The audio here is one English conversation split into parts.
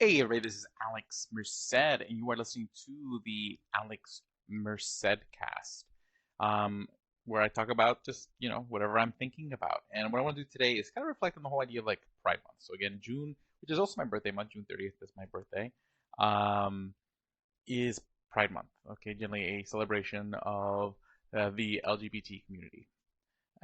Hey, everybody, this is Alex Merced, and you are listening to the Alex Merced cast, um, where I talk about just, whatever I'm thinking about. And what I want to do today is kind of reflect on the whole idea of like Pride Month. So, again, June, which is also my birthday month, June 30th is my birthday, um, is Pride Month. Okay, generally a celebration of the LGBT community.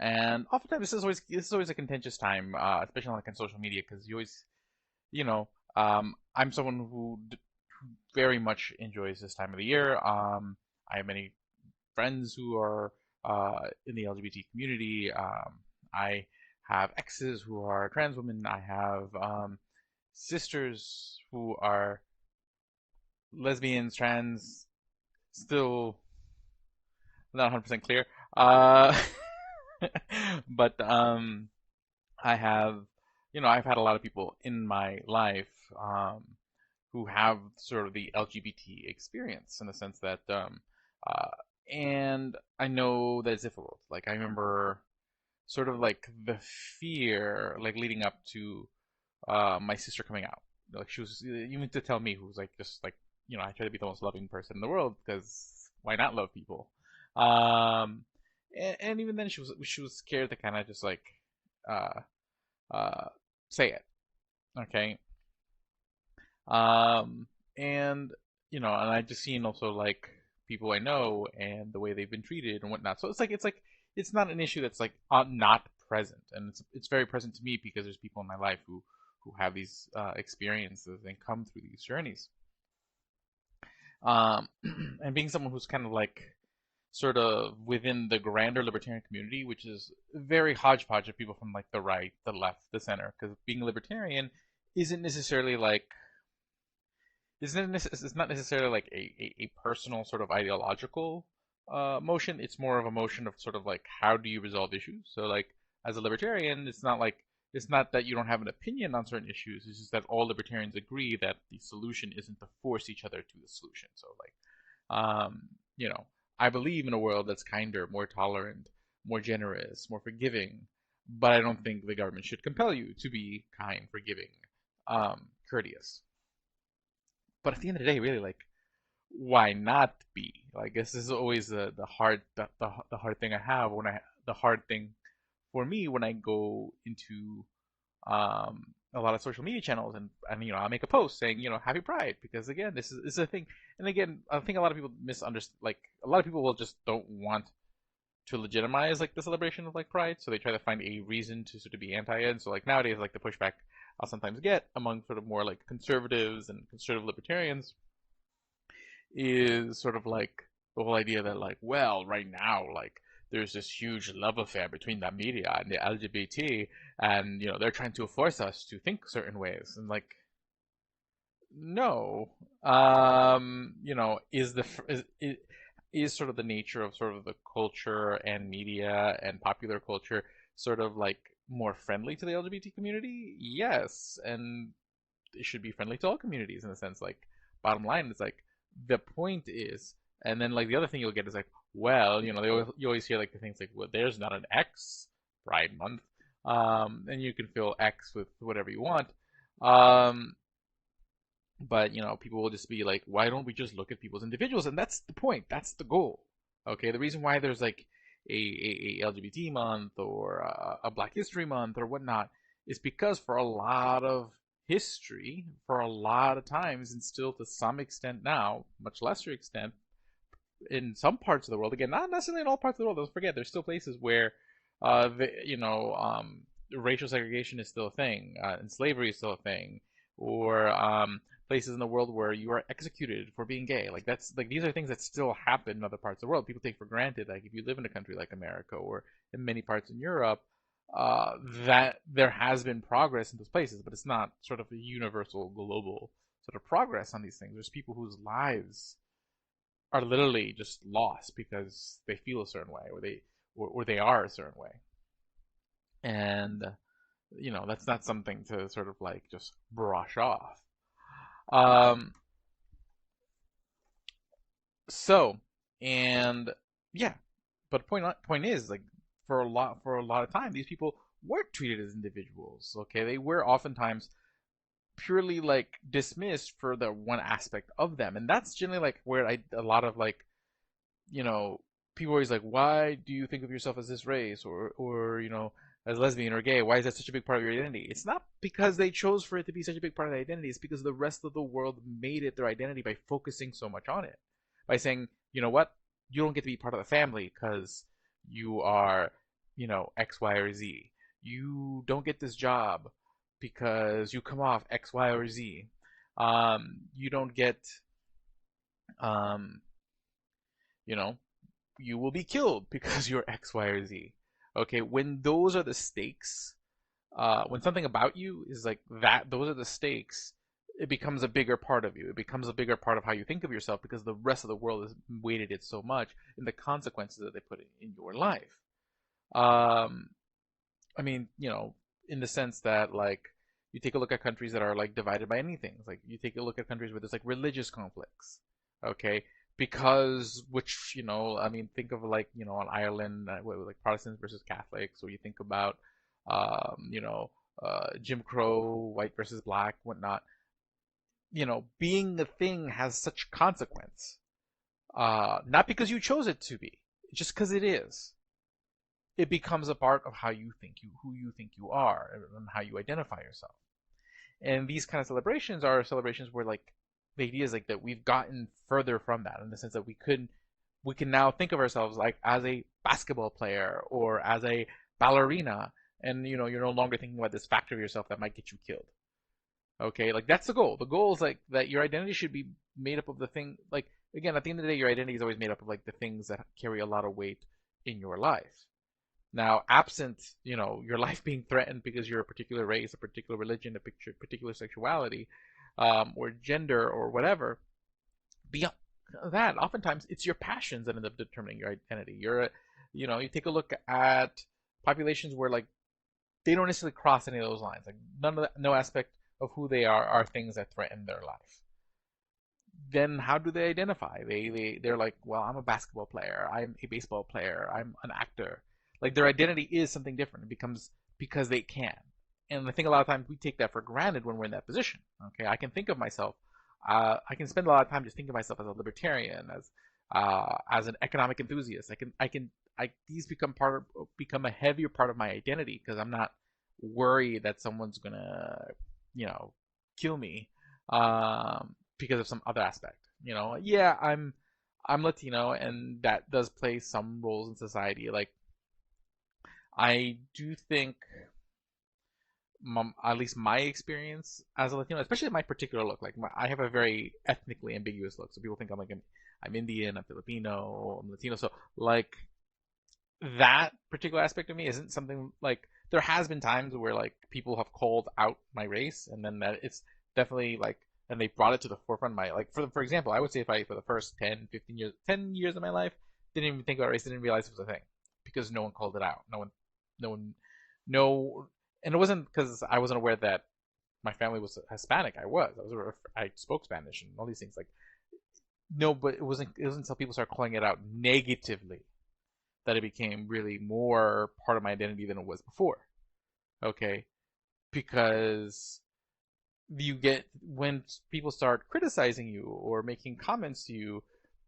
And oftentimes, this is always a contentious time, especially like on social media, because you always you know, I'm someone who very much enjoys this time of the year. I have many friends who are in the LGBT community. I have exes who are trans women. I have sisters who are lesbians, trans, still not 100% clear. Uh, but I have, I've had a lot of people in my life who have sort of the LGBT experience in the sense that, uh, and I know that it's difficult. Like, I remember sort of like the fear, like leading up to my sister coming out. Like, she was, even to tell me, who was like, just like, I try to be the most loving person in the world because why not love people? Um, and even then, she was scared to kind of just like, uh, uh, say it. Okay. Um, and and I just seen also like people I know and the way they've been treated and whatnot. So it's not an issue that's like not present, and it's very present to me because there's people in my life who have these experiences and come through these journeys. Um, and being someone who's kind of like sort of within the grander libertarian community, which is very hodgepodge of people from like the right, the left, the center. Because being a libertarian isn't necessarily like it's not necessarily like a personal sort of ideological motion. It's more of a motion of sort of like how do you resolve issues. So like as a libertarian, it's not that you don't have an opinion on certain issues. It's just that all libertarians agree that the solution isn't to force each other to the solution. So like you know, I believe in a world that's kinder, more tolerant, more generous, more forgiving, but I don't think the government should compel you to be kind, forgiving, courteous. But at the end of the day, really, like, why not be? Like, this is always the hard thing I have the hard thing for me when I go into a lot of social media channels and I'll make a post saying Happy Pride because again this is a thing, and again I think a lot of people misunderstand, like a lot of people will just don't want to legitimize like the celebration of like Pride, so they try to find a reason to sort of be anti it. So like nowadays, like the pushback I'll sometimes get among sort of more like conservatives and conservative libertarians is sort of like the whole idea that like, well, right now, like there's this huge love affair between the media and the LGBT, and they're trying to force us to think certain ways, and like, no, is sort of the nature of sort of the culture and media and popular culture sort of like more friendly to the LGBT community? Yes, and it should be friendly to all communities in a sense. Like, bottom line is like the point is, and then like the other thing you'll get is like, well, you always hear like the things like, well, there's not an X Pride Month, and you can fill X with whatever you want, um, but people will just be like, why don't we just look at people as individuals? And that's the point. That's the goal. Okay, the reason why there's like a LGBT month or a Black History Month or whatnot is because for a lot of history, for a lot of times, and still to some extent now, much lesser extent, in some parts of the world, again, not necessarily in all parts of the world. Don't forget, there's still places where, racial segregation is still a thing, and slavery is still a thing, or places in the world where you are executed for being gay. Like that's like these are things that still happen in other parts of the world. People take for granted, like if you live in a country like America or in many parts in Europe, that there has been progress in those places, but it's not sort of a universal, global sort of progress on these things. There's people whose lives are literally just lost because they feel a certain way or they are a certain way, and that's not something to sort of like just brush off. um so and yeah, but point is like for a lot of time these people weren't treated as individuals. Okay, they were oftentimes purely like dismissed for the one aspect of them. And that's generally like where a lot of like, you know, people are always like, why do you think of yourself as this race, or as lesbian or gay? Why is that such a big part of your identity? It's not because they chose for it to be such a big part of the identity. It's because the rest of the world made it their identity by focusing so much on it, by saying, you know what, you don't get to be part of the family because you are, X, Y, or Z. You don't get this job because you come off X, Y, or Z. You don't get, um, you know, you will be killed because you're X, Y, or Z. Okay, when those are the stakes, when something about you is like that, those are the stakes. It becomes a bigger part of you. It becomes a bigger part of how you think of yourself because the rest of the world has weighted it so much in the consequences that they put in your life. Um, I mean, in the sense that like you take a look at countries that are like divided by anything. Like you take a look at countries where there's like religious conflicts. Okay, because which I mean, think of like on Ireland, like Protestants versus Catholics, or you think about Jim Crow, white versus black, whatnot. Being a thing has such consequence. Not because you chose it to be, just because it is. It becomes a part of how you think who you think you are, and how you identify yourself. And these kind of celebrations are celebrations where like the idea is like that we've gotten further from that, in the sense that we can now think of ourselves like as a basketball player or as a ballerina, and you're no longer thinking about this factor of yourself that might get you killed. Okay, like that's the goal. The goal is like that your identity should be made up of the thing. Like again, at the end of the day, your identity is always made up of like the things that carry a lot of weight in your life. Now, absent, your life being threatened because you're a particular race, a particular religion, a particular sexuality, or gender, or whatever, beyond that, oftentimes it's your passions that end up determining your identity. You take a look at populations where like they don't necessarily cross any of those lines. Like no aspect of who they are things that threaten their life. Then how do they identify? They're like, well, I'm a basketball player, I'm a baseball player, I'm an actor. Like their identity is something different. It becomes because they can. And I think a lot of times we take that for granted when we're in that position. Okay, I can think of myself. I can spend a lot of time just thinking of myself as a libertarian, as an economic enthusiast. These become a heavier part of my identity because I'm not worried that someone's gonna, kill me, because of some other aspect. Yeah, I'm Latino, and that does play some roles in society. Like I do think, at least my experience as a Latino, especially my particular look, like I have a very ethnically ambiguous look. So people think I'm Indian, I'm Filipino, I'm Latino. So like that particular aspect of me isn't something like there has been times where like people have called out my race, and then that it's definitely like, and they brought it to the forefront of my, like for example, I would say if I for the first 10 15 years 10 years of my life didn't even think about race, didn't realize it was a thing because no one called it out. No one, no, and it wasn't because I wasn't aware that my family was Hispanic. I spoke Spanish and all these things. Like no, but it wasn't until people started calling it out negatively that it became really more part of my identity than it was before. Okay, because you get, when people start criticizing you or making comments to you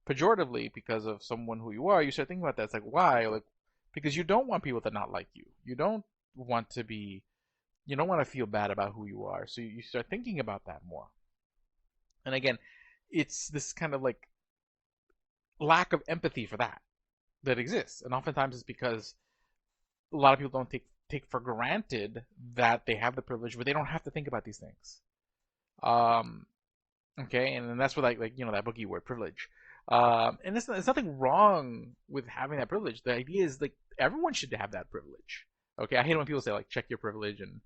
pejoratively because of someone who you are, you start thinking about that. It's like, why? Like, because you don't want people to not like you. Want to be, you don't want to feel bad about who you are. So you start thinking about that more. And again, it's this kind of like lack of empathy for that exists. And oftentimes it's because a lot of people don't take for granted that they have the privilege where they don't have to think about these things. Okay, and that's what like that boogie word, privilege. And there's nothing wrong with having that privilege. The idea is like everyone should have that privilege. Okay, I hate when people say like check your privilege, and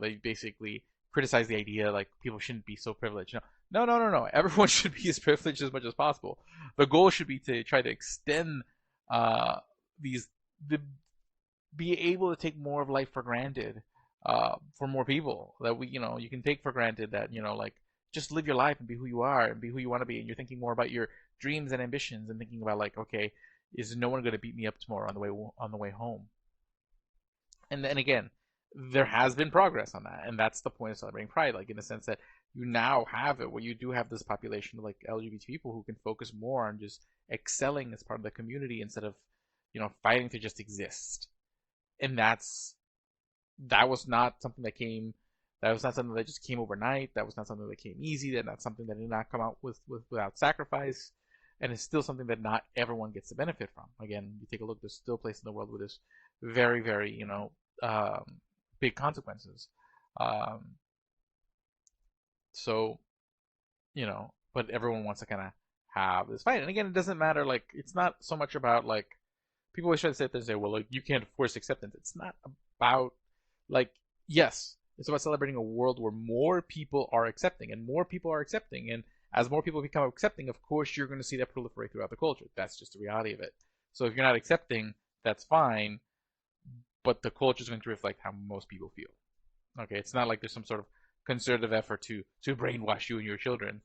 they basically criticize the idea like people shouldn't be so privileged. No. Everyone should be as privileged as much as possible. The goal should be to try to extend these be able to take more of life for granted, for more people, that you can take for granted that like just live your life and be who you are and be who you want to be, and you're thinking more about your dreams and ambitions and thinking about like, okay, is no one going to beat me up tomorrow on the way home? And then again, there has been progress on that, and that's the point of celebrating Pride. Like in the sense that you now have it where you do have this population of like LGBT people who can focus more on just excelling as part of the community instead of, fighting to just exist. And that was not something that came. That was not something that just came overnight. That was not something that came easy. That not something that did not come out without sacrifice. And it's still something that not everyone gets to benefit from. Again, you take a look. There's still places in the world where there's very, very, big consequences. Um, so, but everyone wants to kind of have this fight. And again, it doesn't matter. Like, it's not so much about like people always try to sit there and say, well, like you can't force acceptance. It's not about like yes, it's about celebrating a world where more people are accepting and more people are accepting. And as more people become accepting, of course, you're going to see that proliferate throughout the culture. That's just the reality of it. So if you're not accepting, that's fine, but the culture is going to reflect how most people feel. Okay, it's not like there's some sort of concerted effort to brainwash you and your children.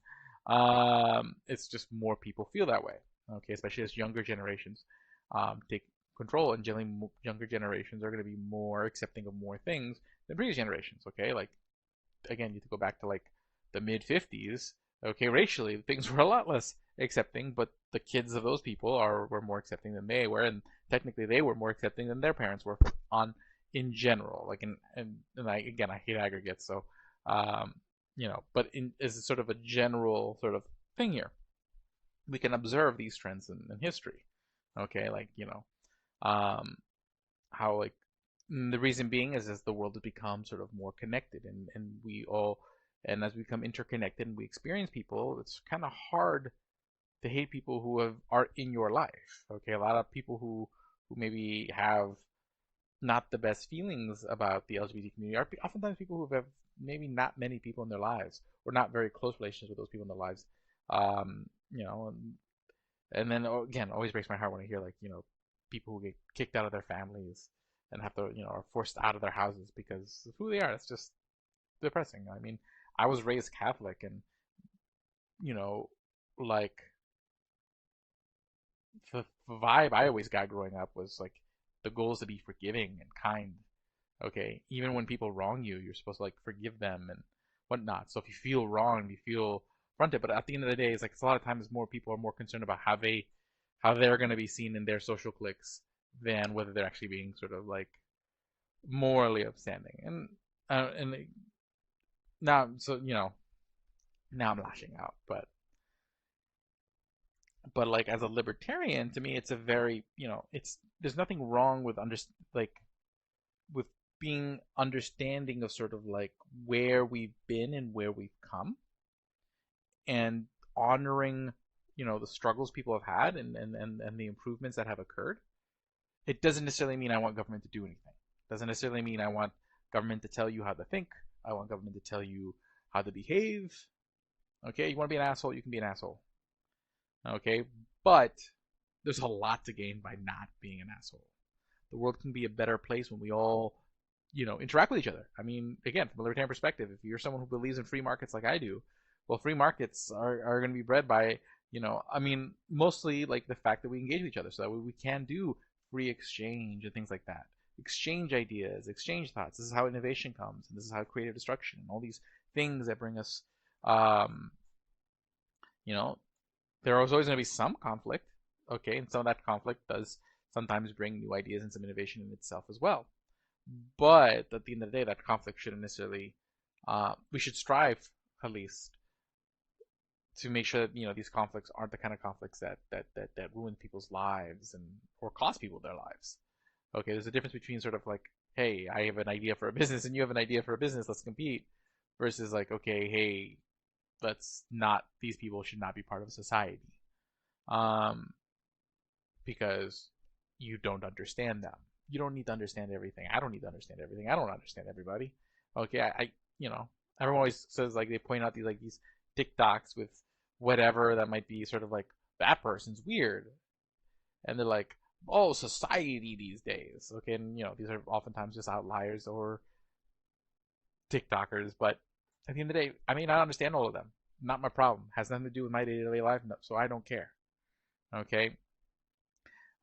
It's just more people feel that way. Okay, especially as younger generations take control, and generally younger generations are going to be more accepting of more things than previous generations. Okay, like again, you have to go back to like the mid 50s. Okay, racially things were a lot less accepting, but the kids of those people were more accepting than they were, and technically they were more accepting than their parents were on in general. Like I hate aggregates, so but as sort of a general sort of thing here, we can observe these trends in history. Okay, like how like the reason being is as the world has become sort of more connected, and we all, and as we become interconnected and we experience people, it's kind of hard to hate people who are in your life. Okay, a lot of people who maybe have not the best feelings about the LGBT community are oftentimes people who have maybe not many people in their lives or not very close relations with those people in their lives. Um, you know, and then again, always breaks my heart when I hear like people who get kicked out of their families and have to are forced out of their houses because of who they are. It's just depressing. I mean, I was raised Catholic, and like the vibe I always got growing up was like the goal is to be forgiving and kind. Okay, even when people wrong you, you're supposed to like forgive them and whatnot. So if you feel wronged, you feel affronted. But at the end of the day, it's like it's a lot of times more people are more concerned about how they're going to be seen in their social cliques than whether they're actually being sort of like morally upstanding. And now so now I'm lashing out, but like as a libertarian, to me, it's a very it's there's nothing wrong with like with being understanding of sort of like where we've been and where we've come, and honoring the struggles people have had, and the improvements that have occurred. It doesn't necessarily mean I want government to do anything. It doesn't necessarily mean I want government to tell you how to think. I want government to tell you how to behave. Okay, you want to be an asshole, you can be an asshole. Okay, but there's a lot to gain by not being an asshole. The world can be a better place when we all interact with each other. I mean, again, from a libertarian perspective, if you're someone who believes in free markets like I do, well, free markets are going to be bred by, I mean, mostly like the fact that we engage with each other, so that we can do free exchange and things like that. Exchange ideas, exchange thoughts. This is how innovation comes, and this is how creative destruction, and all these things that bring us, um, you know, there is always going to be some conflict, okay, and some of that conflict does sometimes bring new ideas and some innovation in itself as well. But at the end of the day, that conflict shouldn't necessarily. We should strive, at least, to make sure that these conflicts aren't the kind of conflicts that ruin people's lives and or cost people their lives. Okay, there's a difference between sort of like, hey, I have an idea for a business and you have an idea for a business, let's compete, versus like, okay, hey, let's not. These people should not be part of society, um, because you don't understand them. You don't need to understand everything. I don't need to understand everything. I don't understand everybody. Okay, everyone always says like they point out these TikToks with whatever that might be sort of like that person's weird, and they're like, oh, society these days. Okay, and these are oftentimes just outliers or TikTokers, but at the end of the day, I may not understand all of them. Not my problem. Has nothing to do with my day-to-day life, so I don't care. Okay,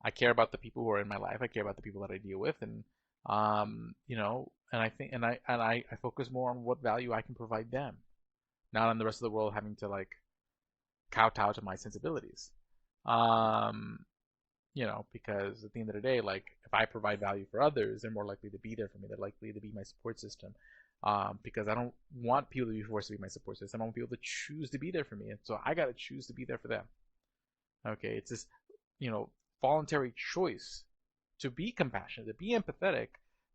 I care about the people who are in my life. I care about the people that I deal with, and You know, and I think, I focus more on what value I can provide them, not on the rest of the world having to like kowtow to my sensibilities. Um, you know, because at the end of the day, like if I provide value for others, they're more likely to be there for me. They're likely to be my support system. Because I don't want people to be forced to be my support system. I want people to choose to be there for me, and so I got to choose to be there for them. Okay, it's this, you know, voluntary choice to be compassionate, to be empathetic,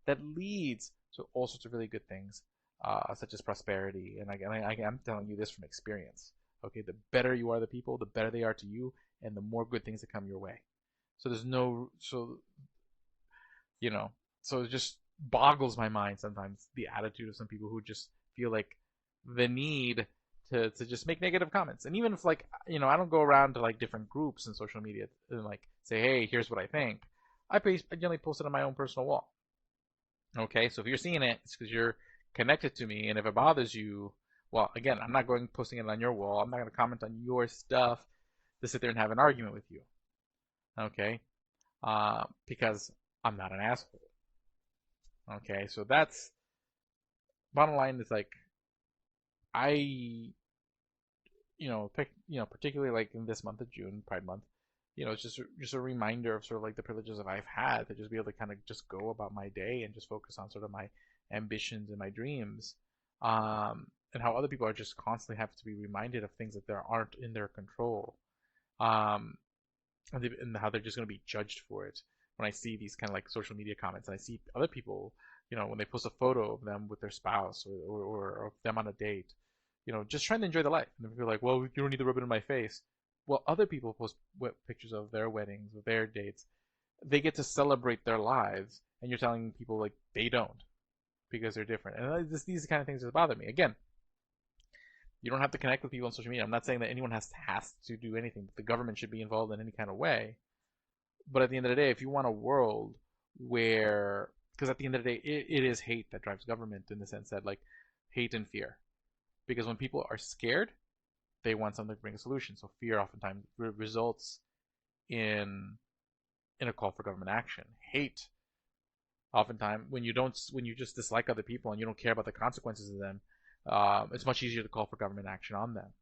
that leads to all sorts of really good things, such as prosperity. And I'm telling you this from experience. Okay, the better you are to people, the better they are to you, and the more good things that come your way. So there's no, so you know, so it just boggles my mind sometimes the attitude of some people who just feel like the need to just make negative comments. And even if like, you know, I don't go around to like different groups in social media and like say, hey, here's what I think. I generally post it on my own personal wall. Okay, so if you're seeing it, it's because you're connected to me, and if it bothers you, well, again, I'm not going posting it on your wall. I'm not going to comment on your stuff to sit there and have an argument with you. Okay, because I'm not an asshole. Okay, so that's bottom line is like I, particularly like in this month of June, Pride Month, you know, it's just a reminder of sort of like the privileges that I've had to just be able to kind of just go about my day and just focus on sort of my ambitions and my dreams, and how other people are just constantly have to be reminded of things that there aren't in their control, um, and how they're just going to be judged for it. When I see these kind of like social media comments, and I see other people, you know, when they post a photo of them with their spouse or of them on a date, you know, just trying to enjoy the life. And they're like, well, you don't need to rub it in my face. Well, other people post pictures of their weddings, of their dates. They get to celebrate their lives, and you're telling people like they don't because they're different. And these kind of things that bother me. Again, you don't have to connect with people on social media. I'm not saying that anyone has to do anything. The government should be involved in any kind of way. But at the end of the day, if you want a world where, because at the end of the day, it is hate that drives government in the sense that like hate and fear. Because when people are scared, they want something to bring a solution. So fear oftentimes results in in a call for government action. Hate oftentimes when you just dislike other people and you don't care about the consequences of them, it's much easier to call for government action on them.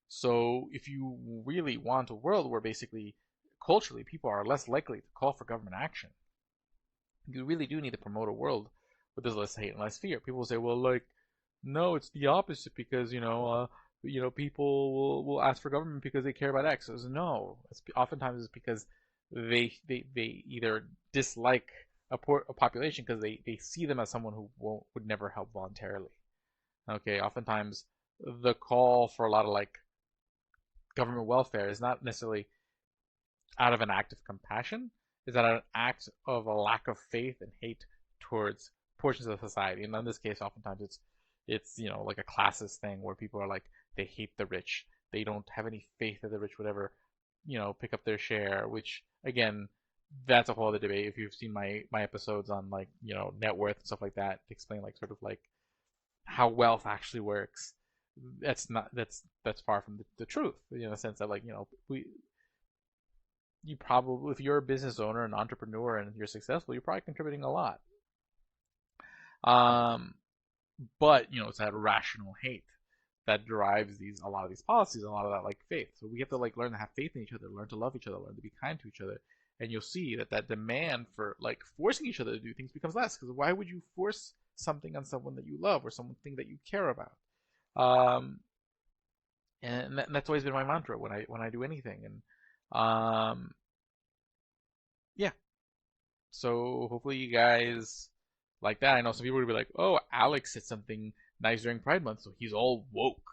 So if you really want a world where basically culturally people are less likely to call for government action, you really do need to promote a world where there's less hate and less fear. People will say, well, like, no, it's the opposite because people will ask for government because they care about X. So no, oftentimes it's because they either dislike a population because they see them as someone who would never help voluntarily. Okay, oftentimes the call for a lot of like government welfare is not necessarily out of an act of compassion, is that an act of a lack of faith and hate towards portions of society. And in this case, oftentimes it's like a classist thing where people are like they hate the rich, they don't have any faith that the rich would ever pick up their share. Which again, that's a whole other debate. If you've seen my episodes on like net worth and stuff like that, to explain like sort of like how wealth actually works, that's far from the truth. In the sense that like you probably, if you're a business owner, an entrepreneur, and you're successful, you're probably contributing a lot. Um, but it's that rational hate that drives a lot of these policies, and a lot of that like faith. So we have to like learn to have faith in each other, learn to love each other, learn to be kind to each other, and you'll see that demand for like forcing each other to do things becomes less. Because why would you force something on someone that you love or something that you care about? Um, and that's always been my mantra when I do anything. And yeah, so hopefully you guys like that. I know some people would be like, "Oh, Alex said something nice during Pride Month, so he's all woke."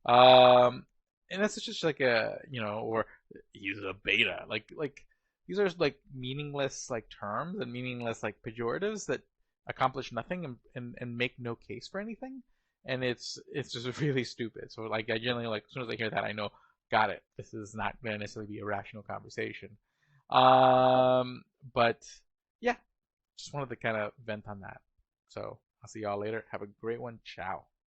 Um, and that's just like or he's a beta. Like these are like meaningless like terms and meaningless like pejoratives that accomplish nothing and make no case for anything. And it's just really stupid. So like I generally like as soon as I hear that, I know, got it. This is not going to necessarily be a rational conversation. But yeah, just wanted to kind of vent on that. So I'll see y'all later. Have a great one. Ciao.